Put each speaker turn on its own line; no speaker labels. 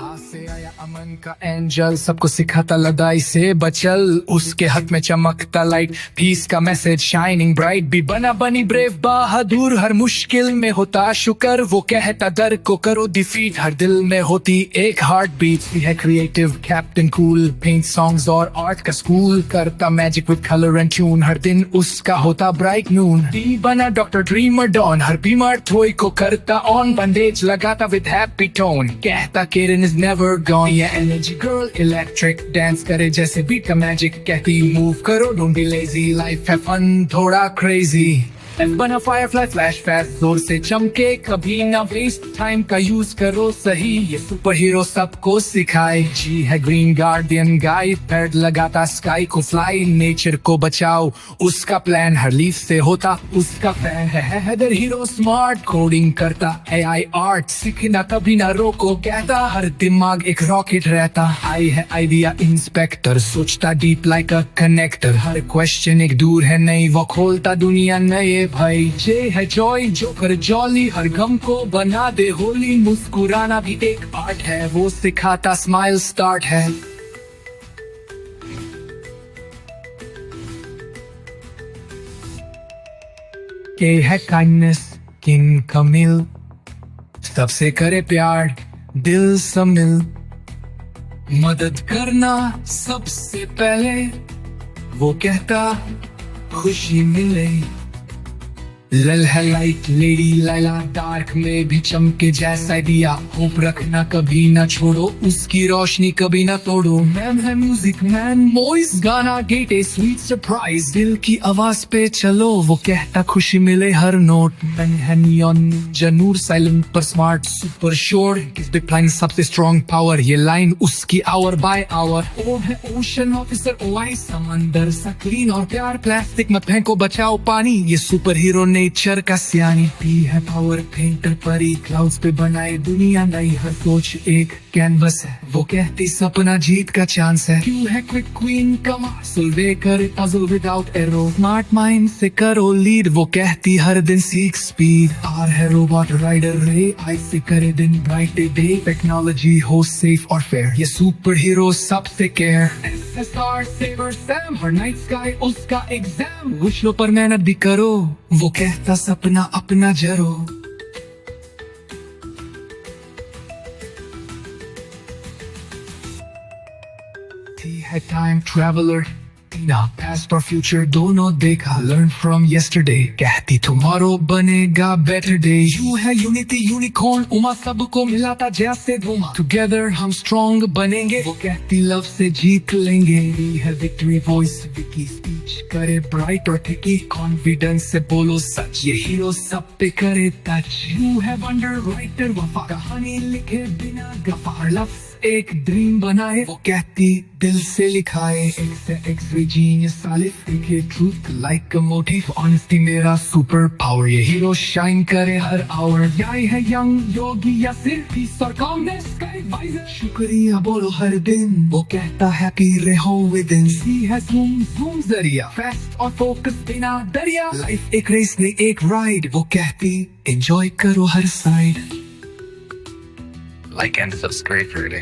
आज से आया अमन का एंजल, सबको सिखाता लड़ाई से बचल। उसके हाथ में चमकता लाइट, पीस का मैसेज शाइनिंग ब्राइट। भी बना बनी ब्रेव बहादुर, हर मुश्किल में होता शुक्र। वो कहता डर को करो डिफीट, हर दिल में होती एक हार्ट बीट। है creative captain cool, paint songs और आर्ट का स्कूल। करता magic with colour and tune, हर दिन उसका होता ब्राइट नून। डी बना डॉक्टर ड्रीमर डॉन, हर बीमार थोई को करता ऑन। बंडेज लगाता विद हैप्पी टोन, कहता केरन इज नेवर गॉन। ये एनर्जी गर्ल इलेक्ट्रिक, डांस करे जैसे बीट का मैजिक। कहती मूव करो, डोंट बी लेजी, लाइफ है फन थोड़ा क्रेजी। बना फायरफ्लाई फ्लैश फास्ट, जोर से चमके कभी ना वेस्ट टाइम का यूज करो सही। ये सुपर हीरो सबको सिखाए, जी है ग्रीन गार्डियन गाइड। पैड लगाता स्काई को फ्लाई, नेचर को बचाओ उसका प्लान। हर लीफ से होता उसका फैन है हैदर हीरो स्मार्ट। कोडिंग करता AI आर्ट, सीखना कभी ना रोको कहता। हर दिमाग एक रॉकेट रहता, आई है आइडिया इंस्पेक्टर। सोचता डीप लाइक अ कनेक्टर, हर क्वेश्चन एक दूर है नहीं, वो खोलता दुनिया नए भाई। जे है जॉय जोकर जॉली, हर गम को बना दे होली। मुस्कुराना भी एक आर्ट है, वो सिखाता स्माइल स्टार्ट है। के है काइंडनेस किंग कमिल, सबसे करे प्यार दिल से मिल। मदद करना सबसे पहले, वो कहता खुशी मिले। लल है लाइट लेडी लैला, डार्क में भी चमके जैसा दिया। होप रखना कभी ना छोड़ो, उसकी रोशनी कभी ना तोड़ो। मैम है म्यूजिक मैन वॉइस, गाना गेटे स्वीट सरप्राइज। दिल की आवाज पे चलो, वो कहता खुशी मिले हर नोट। मैन है नियॉन जनूर, साइलेंट पर स्मार्ट सुपर श्योर। किस बिग प्लान सबसे स्ट्रॉन्ग पावर, ये लाइन उसकी आवर बाय आवर। ओ है ओशन ऑफिसर ओआई, समंदर सा क्लीन और प्यार। प्लास्टिक मत फेंको बचाओ पानी, ये सुपर हीरो नेचर का सियानी। पी है पावर पेंटर परी, क्लाउड्स पे बनाए दुनिया नई। हर सोच एक कैनवस है, वो कहती सपना जीत का चांस है। क्यों है क्विक क्वीन का सुलवे कर puzzle without arrow. Smart mind से करो लीड, वो कहती हर दिन सीख स्पीड। आर है रोबोट राइडर रे, आई से करे दिन ब्राइट डे। टेक्नोलॉजी हो सेफ और फेयर, ये सुपर हीरो सबसे केयर। SSR सेवर सैम, हर नाइट स्काई उसका एग्जाम। विश लो पर मेहनत भी करो, वो कहता सपना अपना जरो। थी है टाइम ट्रैवलर, पास्ट और फ्यूचर दोनों देखा। लर्न फ्रॉम यस्टरडे, कहती टुमारो बनेगा बेटर डे। यू है यूनिटी यूनिकॉर्न, उमा सबको मिलाता जैसे धुआं। टुगेदर हम स्ट्रॉन्ग बनेंगे, वो कहती लव से जीत लेंगे। है विक्ट्री वॉइस विकी स्पीच, करे ब्राइट और टिकी। कॉन्फिडेंस से बोलो सच, ये हीरो सब पे करे टच। यू है वंडर राइटर वफा, कहानी लिखे बिना गफार। लफ्ज एक ड्रीम बनाए, वो कहती दिल से लिखाए। एक्स जीनियस सालिफ, लिखे ट्रूथ लाइक अ मोटिव। ऑनेस्टी मेरा सुपर पावर, ये हीरो शाइन करे हर आवर। यही है यंग योगी या सिर्फ पीस और कामनेस का एडवाइजर। शुक्रिया बोलो हर दिन, वो कहता हैप्पी रहो विद इन। सी है जूम जूम जरिया, फास्ट और फोकस बिना दरिया। लाइफ एक रेस नहीं एक राइड, वो कहती एंजॉय करो हर side.
Like and subscribe for today.